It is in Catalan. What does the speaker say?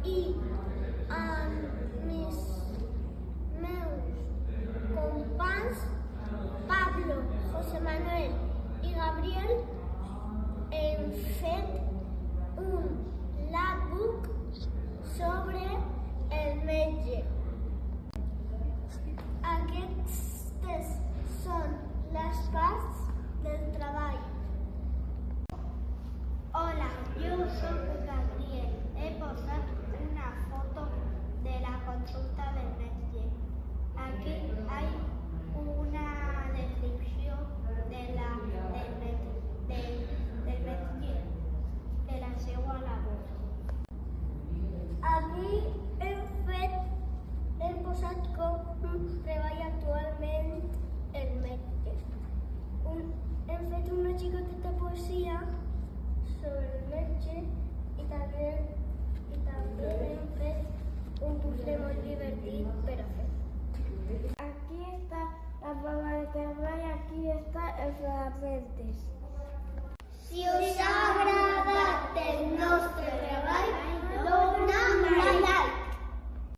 i amb meus companys Pablo, José Manuel i Gabriel hem fet un logbook sobre el metge. Aquestes són les parts del treball. Hola, yo soy Gabriel. He posat una foto de la consulta del metge. Aquí hay una descripció del metge, de la seva labor. Aquí hem posat com treballa actualment el metge. Hem fet una xicoteta poesia sobre el metge i també hem fet un puzzle molt divertit per a fer. Aquí está la forma de treball, aquí están las herramientas.